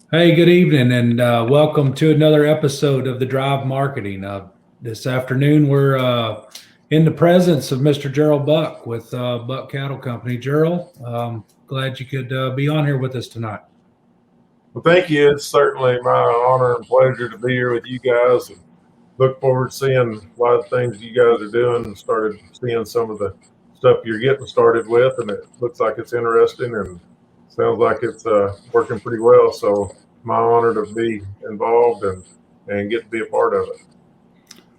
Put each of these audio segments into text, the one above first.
Hey, good evening, and welcome to another episode of the Drive Marketing. This afternoon, we're in the presence of Mr. Jirl Buck with Buck Cattle Company. Jirl, glad you could be on here with us tonight. Well, thank you. It's certainly my honor and pleasure to be here with you guys, and look forward to seeing a lot of things you guys are doing, and started seeing some of the stuff you're getting started with, and it looks like it's interesting and sounds like it's working pretty well. So my honor to be involved and get to be a part of it.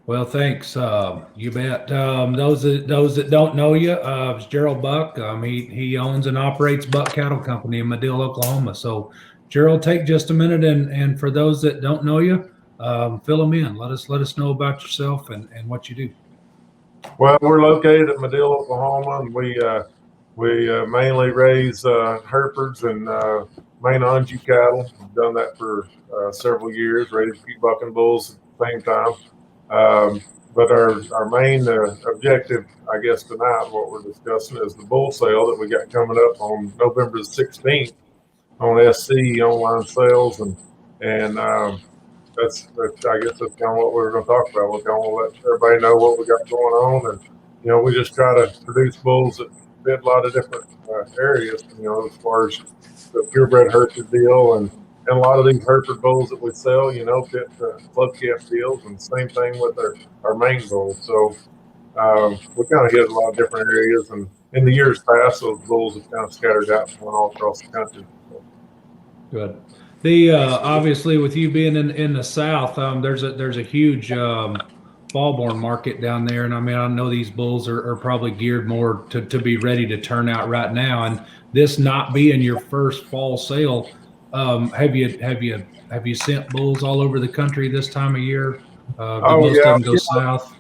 Well, thanks. You bet. Those that don't know you, it's Jirl Buck. He owns and operates Buck Cattle Company in Madill, Oklahoma. So, Jirl, take just a minute and for those that don't know you, fill them in. Let us know about yourself and what you do. Well, we're located at Madill, Oklahoma, and we mainly raise Herefords and Maine-Angus cattle. We've done that for several years, raised a few bucking bulls at the same time. But our main objective, I guess, tonight, what we're discussing is the bull sale that we got coming up on November the 16th on SC online sales, and I guess that's kind of what we're going to talk about. We're going to let everybody know what we got going on, and we just try to produce bulls that fit a lot of different areas. As far as the purebred Hereford deal, and a lot of these Hereford bulls that we sell, fit club calf deals, and same thing with our main bulls. So we kind of hit a lot of different areas, and in the years past, those bulls have kind of scattered out and went all across the country. So. Good. The obviously with you being in the South, there's a huge fall-born market down there, and I know these bulls are probably geared more to be ready to turn out right now. And this not being your first fall sale, have you sent bulls all over the country this time of year? Do Oh most of yeah, them go south?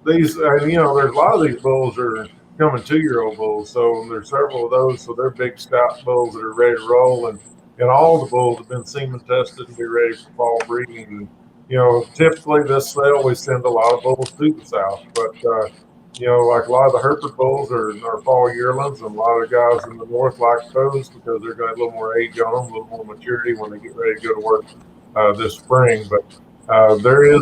these there's a lot of these bulls are coming 2-year-old bulls, so there's several of those. So they're big stout bulls that are ready to roll, and all the bulls have been semen tested and be ready for fall breeding. And, typically this sale we send a lot of bulls to the south, but like a lot of the Hereford bulls are fall yearlings, and a lot of guys in the north like those because they're got a little more age on them, a little more maturity when they get ready to go to work this spring. But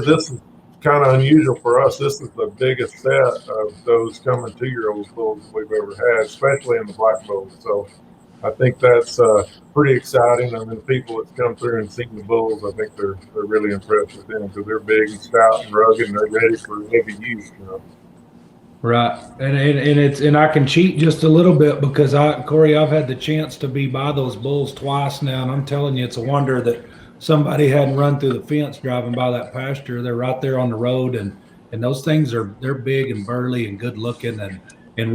this is kind of unusual for us. This is the biggest set of those coming 2-year-old bulls we've ever had, especially in the black bulls. So I think that's pretty exciting. I mean, people that's come through and seen the bulls, I think they're really impressed with them because they're big and stout and rugged, and they're ready for heavy use. Right, and I can cheat just a little bit because Corey, I've had the chance to be by those bulls twice now, and I'm telling you, it's a wonder that somebody hadn't run through the fence driving by that pasture. They're right there on the road, and those things they're big and burly and good looking and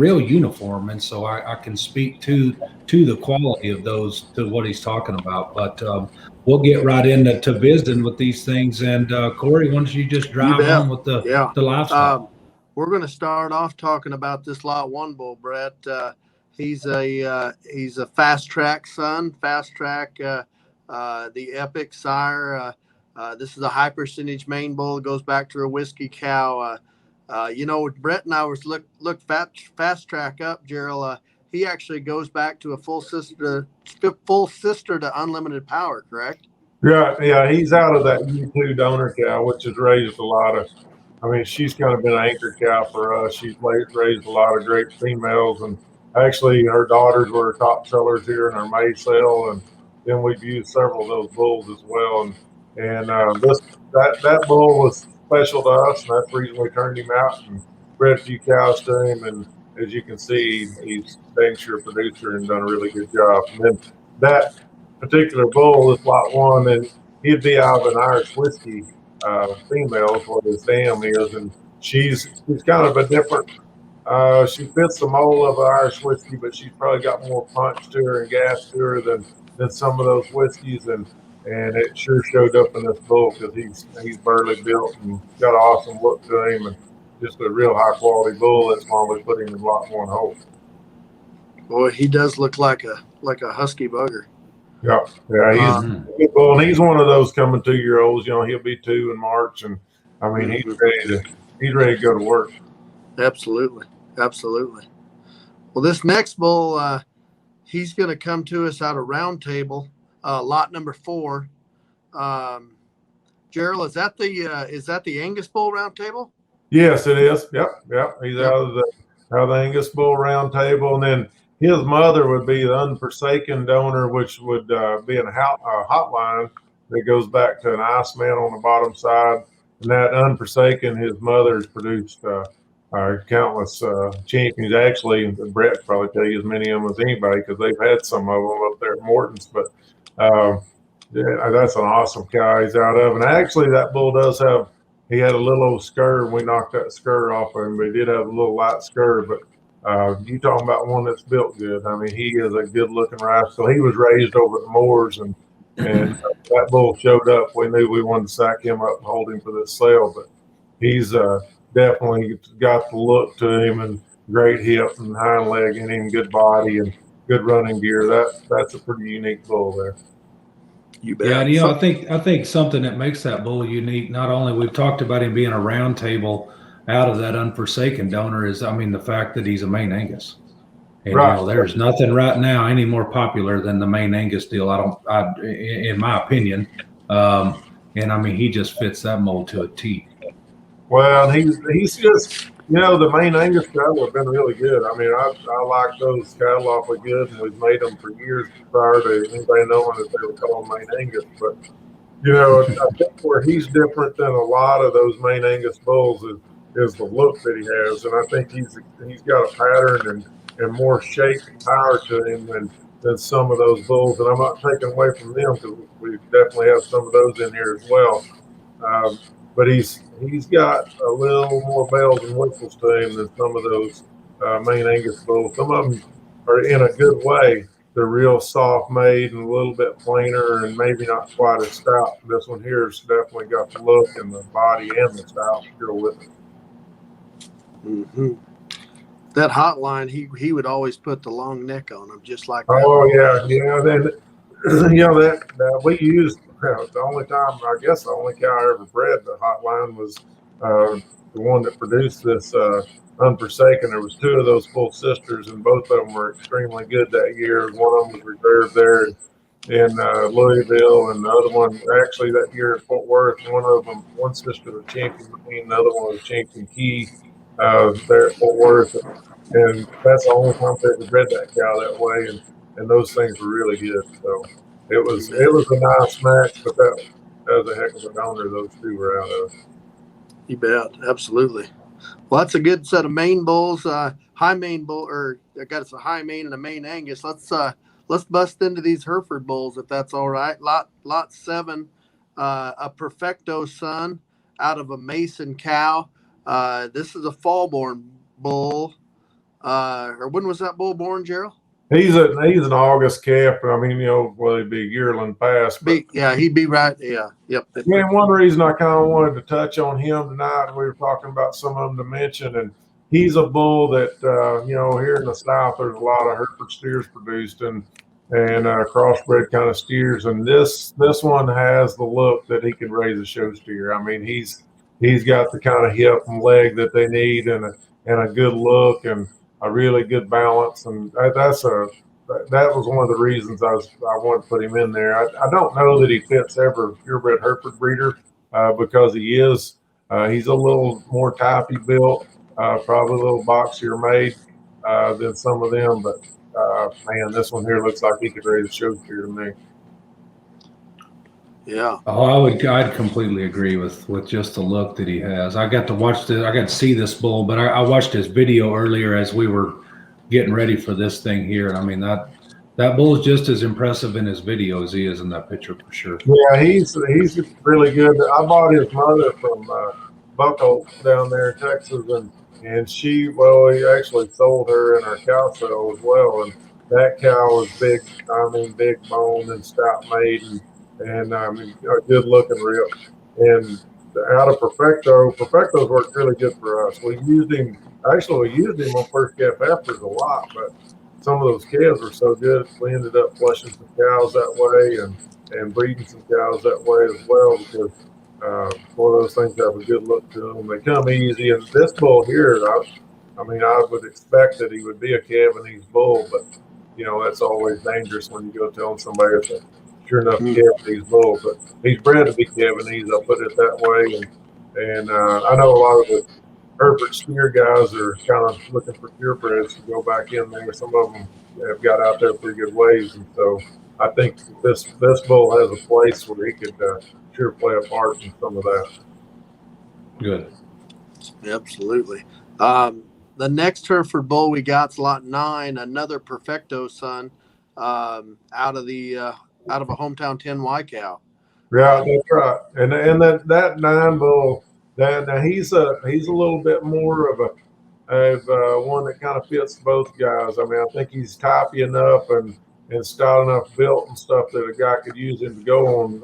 real uniform, and so I can speak to the quality of those, to what he's talking about. But we'll get right into visiting with these things, and Corey, why don't you just drive on with the livestock? We're going to start off talking about this lot one bull, Brett. He's a fast track son, fast track, the epic sire. This is a high percentage main bull. It goes back to a whiskey cow. Brett and I was look fast track up, Jirl. He actually goes back to a full sister to Unlimited Power, correct? Yeah, he's out of that U2 donor cow, which has raised a lot of. I mean, she's kind of been an anchor cow for us. She's raised a lot of great females, and actually, her daughters were top sellers here in our May sale, and then we've used several of those bulls as well. And that bull was special to us, and that's the reason we turned him out and bred a few cows to him. And as you can see, he's a dang sure producer and done a really good job. And then that particular bull is lot one, and he'd be out of an Irish whiskey female is what his dam is, and she's kind of a different. She fits the mold of an Irish whiskey, but she's probably got more punch to her and gas to her than some of those whiskeys, and it sure showed up in this bull because he's burly built and got an awesome look to him, and just a real high quality bull. That's why we put him in lot one hole. Boy, he does look like a husky bugger. Yeah, he's a good bull, and he's one of those coming 2-year-olds. He'll be 2 in March, and I mean he's ready to go to work. Absolutely. Well, this next bull, he's going to come to us out of Round Table. lot number 4. Jirl, is that the Angus Bull Round Table? Yes, it is. Yep. He's Yep. out of the Angus Bull Round Table, and then his mother would be the Unforsaken donor, which would be a hotline that goes back to an Iceman on the bottom side. And that Unforsaken, his mother's produced countless champions. Actually, Brett probably tell you as many of them as anybody because they've had some of them up there at Morton's. But yeah, that's an awesome cow he's out of. And actually, that bull does have. He had a little old scur, and we knocked that scur off of him. But he did have a little light scur. But you talking about one that's built good. I mean, he is a good-looking rascal. He was raised over at Moore's, and that bull showed up. We knew we wanted to sack him up and hold him for this sale. But he's definitely got the look to him, and great hip and hind leg in him, good body, and good running gear. That's a pretty unique bull there. You bet. Yeah, and, you know, I think something that makes that bull unique, not only we've talked about him being a round table out of that Unforsaken donor, is, I mean, the fact that he's a Maine-Angus. And, Right. you know, there's nothing right now any more popular than the Maine-Angus deal. In my opinion. And I mean, he just fits that mold to a T. Well, he's just, you know, the Maine-Angus cattle have been really good. I mean, I like those cattle awfully good, and we've made them for years prior to anybody knowing that they were called Maine-Angus. But, you know, I think where he's different than a lot of those Maine-Angus bulls is the look that he has. And I think he's got a pattern and more shape and power to him than some of those bulls. And I'm not taking away from them because we definitely have some of those in here as well. But he's got a little more bells and whistles to him than some of those Maine-Angus bulls. Some of them are in a good way. They're real soft made and a little bit plainer and maybe not quite as stout. This one here has definitely got the look and the body and the stout to go with it. Mm-hmm. That hotline, he would always put the long neck on him, just like that. Oh yeah. Then you know that we used the only time, I guess the only cow I ever bred the hotline was the one that produced this Unforsaken. There was 2 of those full sisters, and both of them were extremely good that year. One of them was reserved there in Louisville, and the other one actually that year in Fort Worth. One sister was champion, and the other one was champion key there at Fort Worth. And that's the only time they ever bred that cow that way, and those things were really good. So it was a nice match, but that was a heck of a donor those 2 were out of. You bet, absolutely. Well, that's a good set of Maine bulls. High Maine bull, or I got a High Maine and a Maine-Angus. Let's bust into these Hereford bulls if that's all right. Lot 7, a Perfecto son out of a Mason cow. This is a fall-born bull. Or when was that bull born, Jirl? He's an August calf. I mean, you know, well, he'd be a yearling past. He'd be right. Yeah, yep. Yeah, one reason I kind of wanted to touch on him tonight, we were talking about some of them to mention, and he's a bull that you know, here in the South, there's a lot of Hereford steers produced and crossbred kind of steers, and this one has the look that he can raise a show steer. I mean, he's got the kind of hip and leg that they need, and a good look and a really good balance, and that was one of the reasons I wanted to put him in there. I don't know that he fits every purebred Hereford breeder because he's a little more typey built, probably a little boxier made than some of them. But man, this one here looks like he could raise a show steer to me. Yeah. Oh, I'd completely agree with just the look that he has. I got to see this bull, but I watched his video earlier as we were getting ready for this thing here. And I mean, that bull is just as impressive in his video as he is in that picture for sure. Yeah, he's really good. I bought his mother from Buckle down there in Texas, and he actually sold her in our cow sale as well. And that cow was big, I mean, big bone and stout made, and I mean, a good looking rip. And out of Perfecto's worked really good for us. We used him on first calf heifers a lot, but some of those calves were so good, we ended up flushing some cows that way and breeding some cows that way as well, because one of those things have a good look to them. They come easy, and this bull here, I would expect that he would be a Cavanese bull, but you know, that's always dangerous when you go telling somebody it's a sure enough, Mm. Kevinese bull. But he's bred to be Kevinese, I'll put it that way. And I know a lot of the Hereford steer guys are kind of looking for purebreds to go back in there. Some of them have got out there pretty good ways, and so I think this bull has a place where he could sure play a part in some of that. Good. Absolutely. The next Hereford bull we got's lot 9, another Perfecto son, out of a hometown 10Y cow. Yeah, that's right. And that 9 bull, that now he's a little bit more of one that kind of fits both guys. I mean, I think he's toppy enough and stout enough built and stuff that a guy could use him to go on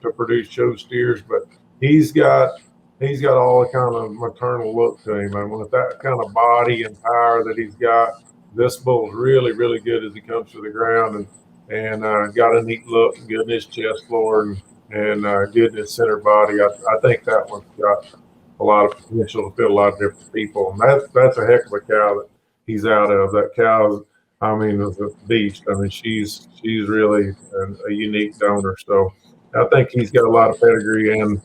to produce show steers. But he's got all the kind of maternal look to him, and with that kind of body and power that he's got, this bull's really, really good as he comes to the ground and got a neat look, good in his chest floor and good in his center body. I think that one's got a lot of potential to fit a lot of different people. And that's a heck of a cow that he's out of. That cow, I mean, is a beast. I mean, she's really a unique donor. So I think he's got a lot of pedigree and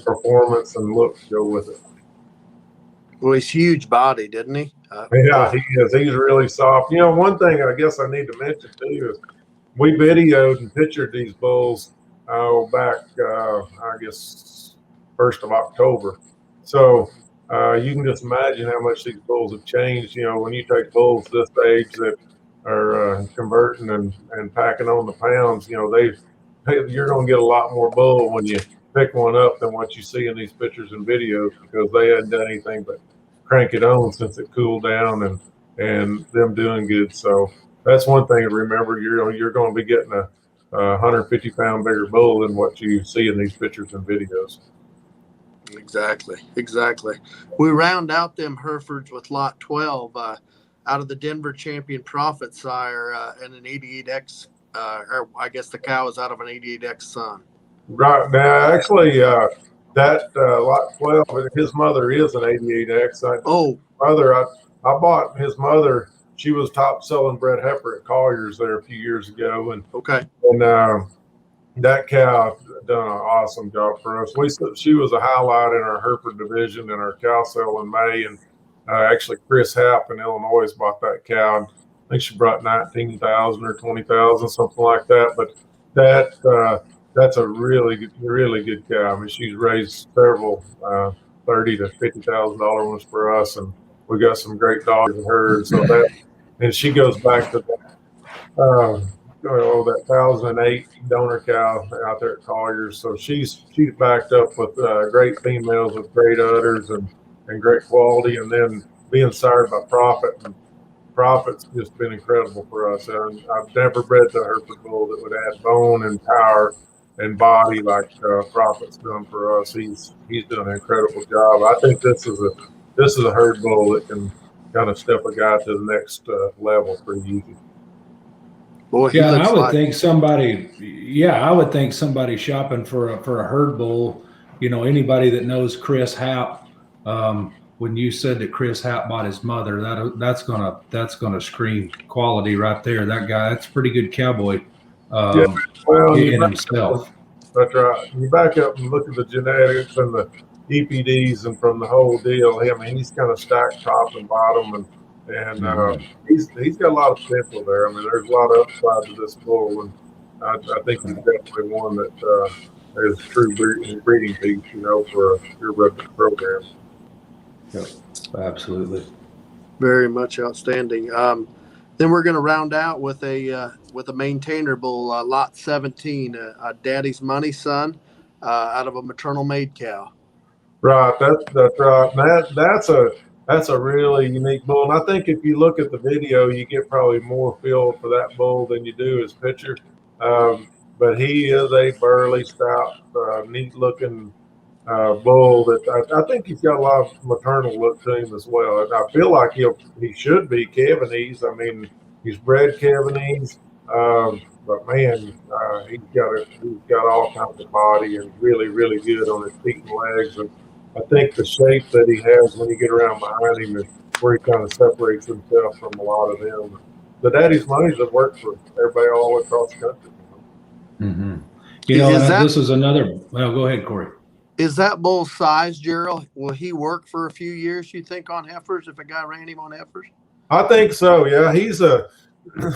performance and look to go with it. Well, he's huge body, didn't he? Yeah, he is. He's really soft. You know, one thing I guess I need to mention too is we videoed and pictured these bulls back, I guess, 1st of October. So you can just imagine how much these bulls have changed. You know, when you take bulls this age that are converting and packing on the pounds, you know, you're going to get a lot more bull when you pick one up than what you see in these pictures and videos, because they hadn't done anything but crank it on since it cooled down and them doing good. So that's one thing to remember. You're going to be getting a 150-pound bigger bull than what you see in these pictures and videos. Exactly. We round out them Herefords with lot 12 out of the Denver Champion Prophet sire and an 88X, or I guess the cow is out of an 88X son. Right. Now, actually, that lot 12, his mother is an 88X. I bought his mother. She was top selling bred heifer at Collier's there a few years ago. And that cow done an awesome job for us. She was a highlight in our Hereford division in our cow sale in May. And actually, Chris Happ in Illinois bought that cow. I think she brought 19,000 or 20,000, something like that. But that's a really good cow. I mean, she's raised several $30,000 to $50,000 ones for us, and we got some great dogs in her. So and she goes back to that 2008 donor cow out there at Collier's. So she's backed up with great females with great udders and great quality, and then being sired by Prophet. And Prophet's just been incredible for us. And I've never bred the Hereford bull that would add bone and power and body like Prophet's done for us. He's done an incredible job. I think this is a herd bull that can kind of step a guy to the next level pretty easy. Boy, yeah, I would think somebody. Yeah, I would think somebody shopping for a herd bull. You know, anybody that knows Chris Happ. When you said that Chris Happ bought his mother, that's gonna scream quality right there. That guy, that's a pretty good cowboy. In himself. That's right. You back up and look at the genetics and the EPDs and from the whole deal. I mean, he's kind of stacked top and bottom, and he's got a lot of potential there. I mean, there's a lot of upside to this bull, and I think he's definitely one that is a true breeding piece, you know, for a purebred program. Yep, absolutely. Very much outstanding. Then we're going to round out with a maintainer bull, lot 17, a Daddy's Money son out of a maternal maid cow. Right, that's right. That's a really unique bull, and I think if you look at the video, you get probably more feel for that bull than you do his picture. But he is a burly, stout, neat-looking bull that I think he's got a lot of maternal look to him as well. And I feel like he should be Kevinese. I mean, he's bred Kevinese, but man, he's got all kinds of body and really, really good on his feet and legs. And I think the shape that he has when you get around behind him is where he kind of separates himself from a lot of them. The Daddy's Money's have worked for everybody all across the country. Mm-hmm. You know, Is that this is another. Well, go ahead, Corey. is that bull's size, Gerald? Will he work for a few years, you think, on heifers if a guy ran him on heifers? I think so. Yeah, he's a.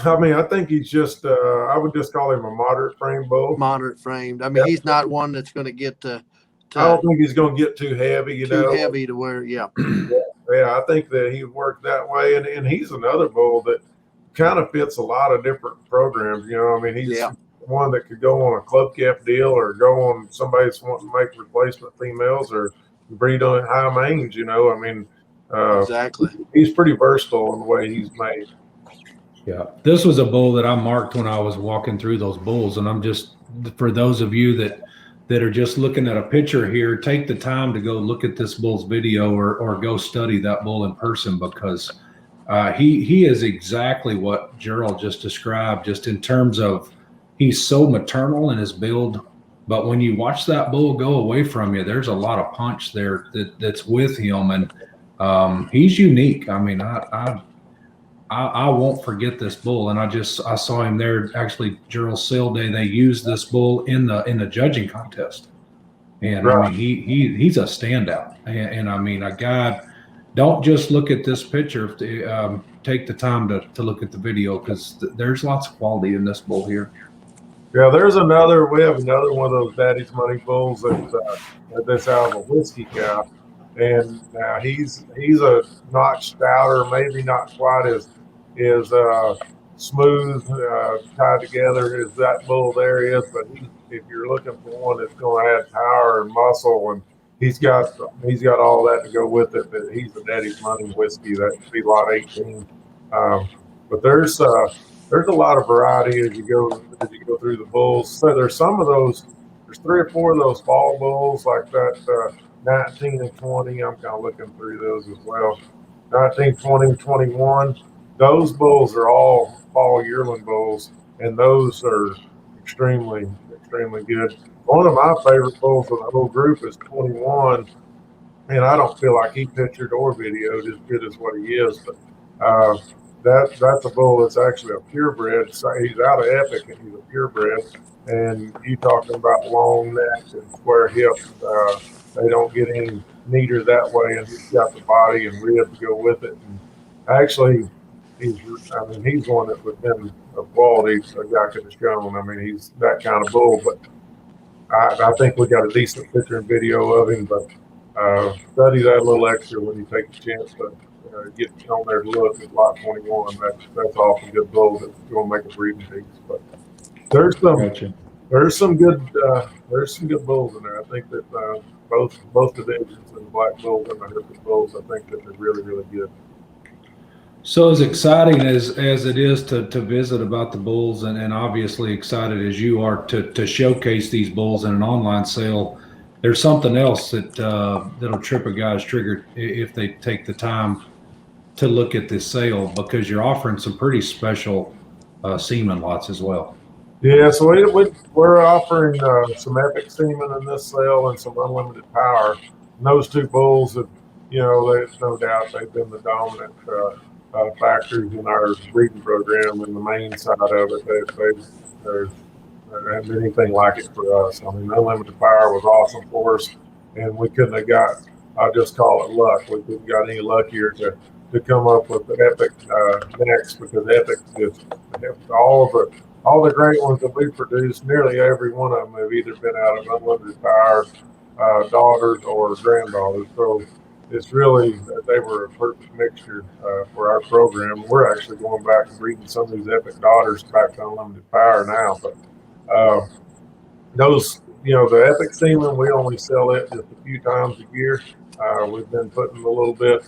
I mean, I think he's just. I would just call him a moderate frame bull. Moderate framed. I mean, Yeah. he's not one that's going to get I don't think he's going to get too heavy. You too know. heavy to where, yeah. Yeah, I think that he worked that way, and he's another bull that kind of fits a lot of different programs. You know, I mean, he's Yeah. one that could go on a club cap deal or go on somebody's wanting to make replacement females or breed on high mange. You know, I mean, Exactly. he's pretty versatile in the way he's made. Yeah, this was a bull that I marked when I was walking through those bulls, and I'm just, for those of you that are just looking at a picture here, take the time to go look at this bull's video or go study that bull in person, because he is exactly what Jirl just described, just in terms of he's so maternal in his build, but when you watch that bull go away from you, there's a lot of punch there that's with him, and he's unique. I mean, I won't forget this bull, and I saw him there. Actually, Jirl's sale day, they used this bull in the judging contest, and Right. I mean he's a standout. And I mean, a guy, don't just look at this picture. Take the time to look at the video, because there's lots of quality in this bull here. Yeah, there's another. We have another one of those Daddy's Money bulls that's out of a whiskey cow, and now he's a notch stouter, maybe not quite as smooth tied together as that bull there is, but if you're looking for one that's going to add power and muscle, and he's got all that to go with it. That he's a Daddy's Money whiskey. That should be lot 18. But there's a lot of variety as you go through the bulls. So there's some of those. There's 3 or 4 of those fall bulls like that 19 and 20. I'm kind of looking through those as well. 19, 20, 21. Those bulls are all fall yearling bulls, and those are extremely, extremely good. One of my favorite bulls of the whole group is 21, and I don't feel like he pictured or videoed as good as what he is, but that's a bull that's actually a purebred. So he's out of Epic, and he's a purebred. And you talking about long necks and square hips, they don't get any neater that way, and he's got the body and rib to go with it. And actually, he's one that within the quality a guy could have shown. I mean, he's that kind of bull, but I think we got a decent picture and video of him, but study that a little extra when you take the chance to get on there to look at lot 21. That's awful good bull that's going to make a breeding piece. But there's some good bulls in there. I think that both divisions, and the black bulls and the Hereford bulls, I think that they're really, really good. So as exciting as it is to visit about the bulls, and obviously excited as you are to showcase these bulls in an online sale, there's something else that'll trip a guy's trigger if they take the time to look at this sale, because you're offering some pretty special semen lots as well. Yeah, so we're offering some Epic semen in this sale and some unlimited power. And those 2 bulls have, there's no doubt they've been the dominant factors in our breeding program in the Maine side of it. There hasn't been anything like it for us. I mean, unlimited power was awesome for us, and we couldn't have got, I'll just call it luck. We couldn't got any luckier to come up with the Epic next, because Epic just all the great ones that we produced, nearly every one of them have either been out of unlimited power daughters or granddaughters. So it's really, they were a perfect mixture for our program. We're actually going back and breeding some of these Epic daughters back to unlimited power now. But those, the Epic semen, we only sell it just a few times a year. We've been putting a little bit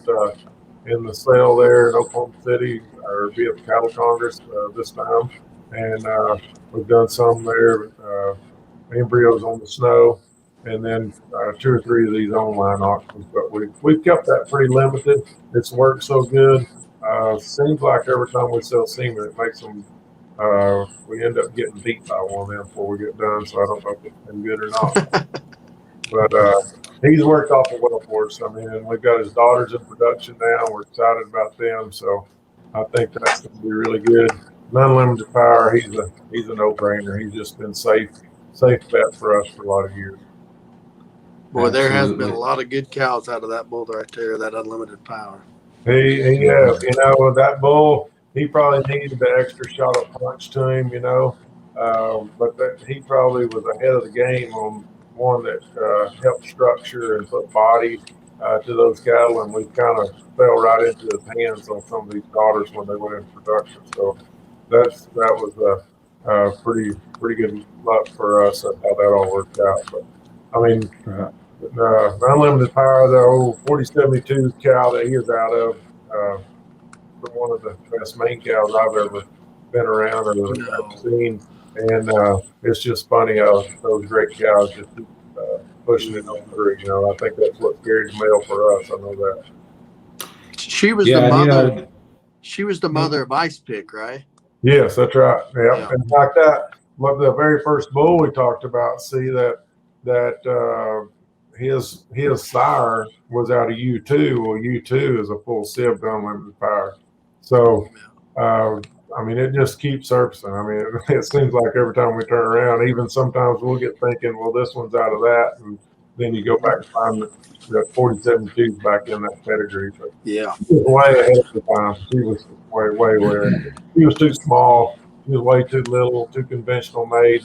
in the sale there in Oklahoma City, or via the Cattle Congress this time. And we've done some there, embryos on the snow, and then 2 or 3 of these online auctions. But we've kept that pretty limited. It's worked so good. Seems like every time we sell semen, it makes them, we end up getting beat by one of them before we get done. So I don't know if it's been good or not. But he's worked awful well for us. I mean, and we've got his daughters in production now. We're excited about them. So I think that's going to be really good. Unlimited Power, he's a no-brainer. He's just been safe bet for us for a lot of years. Boy, there has been a Absolutely. lot of good cows out of that bull right there, that Unlimited Power. He that bull, he probably needed the extra shot of punch to him, but he probably was ahead of the game on one that helped structure and put body to those cattle, and we kind of fell right into his hands on some of these daughters when they went into production. So that was a pretty good luck for us at how that all worked out. But I mean, Right. Unlimited Power, the old 4072 cow that he is out of, from one of the best Maine cows I've ever been around or ever seen. And it's just funny how those great cows just keep pushing it on through. I think that's what carries mail for us. I know that. She was Yeah, the and, mother. She was the mother of Ice Pick, right? Yes, that's right. Yeah. Yeah. And like that, what the very first bull we talked about, see that his sire was out of U2. Well, U2 is a full sib to Unlimited Power. So, I mean, it just keeps surfacing. I mean, it seems like every time we turn around, even sometimes we'll get thinking, well, this one's out of that. And then you go back and find that 47 back in that pedigree. But Yeah. he was way ahead of the time. He was way ahead. He was too small. He was way too little, too conventional made.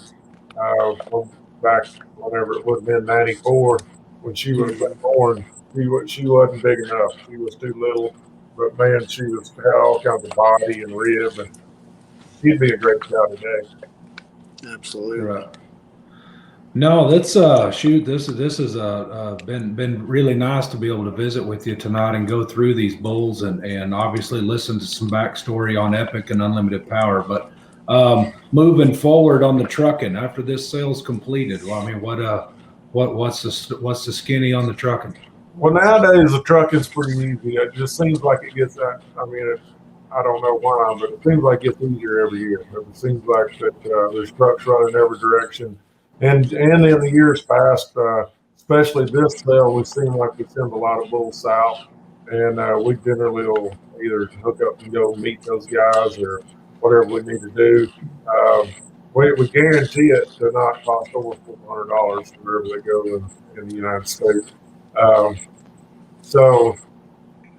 Back whenever it would have been 94 when she would have been born, she wasn't big enough. She was too little. But man, she had all kinds of body and rib, and she'd be a great cow today. Absolutely. Right. No, that's shoot. This has been really nice to be able to visit with you tonight and go through these bulls and obviously listen to some backstory on Epic and Unlimited Power. But moving forward on the trucking after this sale's completed, well, I mean, what's the skinny on the trucking? Well, nowadays the trucking's pretty easy. It just seems like it gets. I mean, I don't know why, but it seems like it's easier every year. It seems like that there's trucks running every direction, and in the years past, especially this sale, we seem like we send a lot of bulls south, and we generally will either hook up and go meet those guys or whatever we need to do. We guarantee it to not cost over $400 wherever they go in the United States. So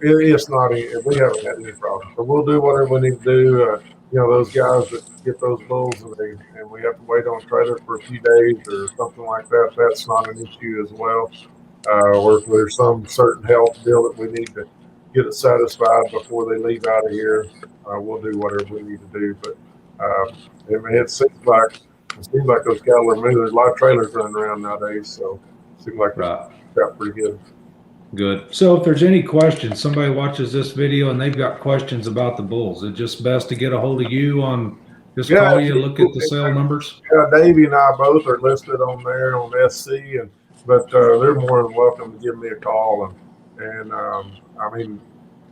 it's not. We haven't had any problems. So we'll do whatever we need to do. Those guys that get those bulls and we have to wait on a trailer for a few days or something like that. That's not an issue as well. Or if there's some certain health deal that we need to get it satisfied before they leave out of here, we'll do whatever we need to do. But it seems like those cattle are moving. There's a lot of trailers running around nowadays, so it seems like Right. it's got pretty good. Good. So if there's any questions, somebody watches this video and they've got questions about the bulls, it's just best to get a hold of you on, just call you, look at the sale numbers. Yeah, Davey and I both are listed on there on SC, but they're more than welcome to give me a call. And I mean,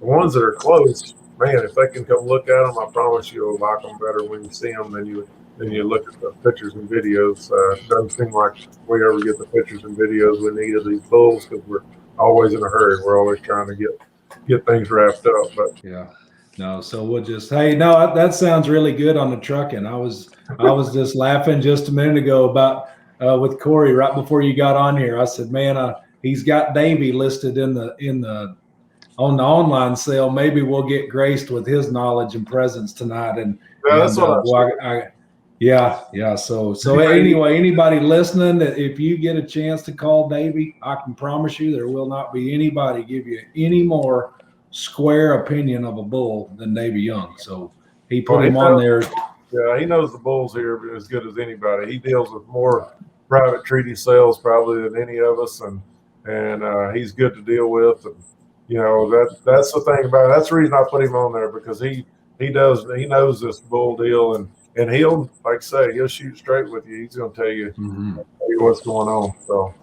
the ones that are close, man, if they can come look at them, I promise you'll like them better when you see them than you look at the pictures and videos. It doesn't seem like we ever get the pictures and videos we need of these bulls because we're always in a hurry. We're always trying to get things wrapped up. But yeah, no. So we'll just, hey, no, that sounds really good on the trucking. I was just laughing just a minute ago about with Corey right before you got on here. I said, man, he's got Davey listed on the online sale. Maybe we'll get graced with his knowledge and presence tonight. And that's what yeah. So anyway, anybody listening, if you get a chance to call Davey, I can promise you there will not be anybody give you any more square opinion of a bull than Davey Young. So he put him on there. Yeah, he knows the bulls here as good as anybody. He deals with more private treaty sales probably than any of us, and he's good to deal with. And that's the thing about it. That's the reason I put him on there, because he knows this bull deal, and he'll, like I say, he'll shoot straight with you. He's going to tell you what's going on. So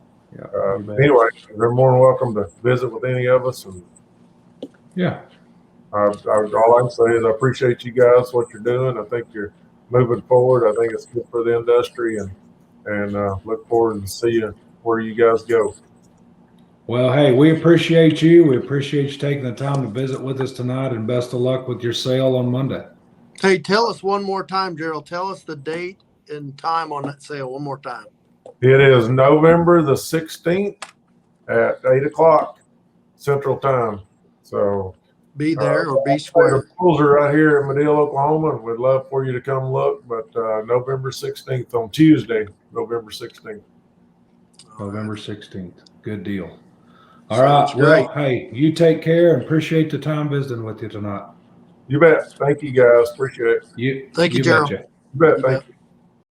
anyway, they're more than welcome to visit with any of us. And yeah, all I can say is I appreciate you guys, what you're doing. I think you're moving forward. I think it's good for the industry, and look forward to see where you guys go. Well, hey, we appreciate you. We appreciate you taking the time to visit with us tonight, and best of luck with your sale on Monday. Hey, tell us one more time, Gerald. Tell us the date and time on that sale one more time. It is November the 16th at 8 o'clock Central Time. So Be there or be the square. pools are right here in Madill, Oklahoma, and we'd love for you to come look. But November 16th on Tuesday, November 16th. November 16th. Good deal. All Sounds right. Well, great. hey, you take care and appreciate the time visiting with you tonight. You bet. Thank you guys. Appreciate it. You Thank you, Gerald. betcha. You bet. You Thank bet. you.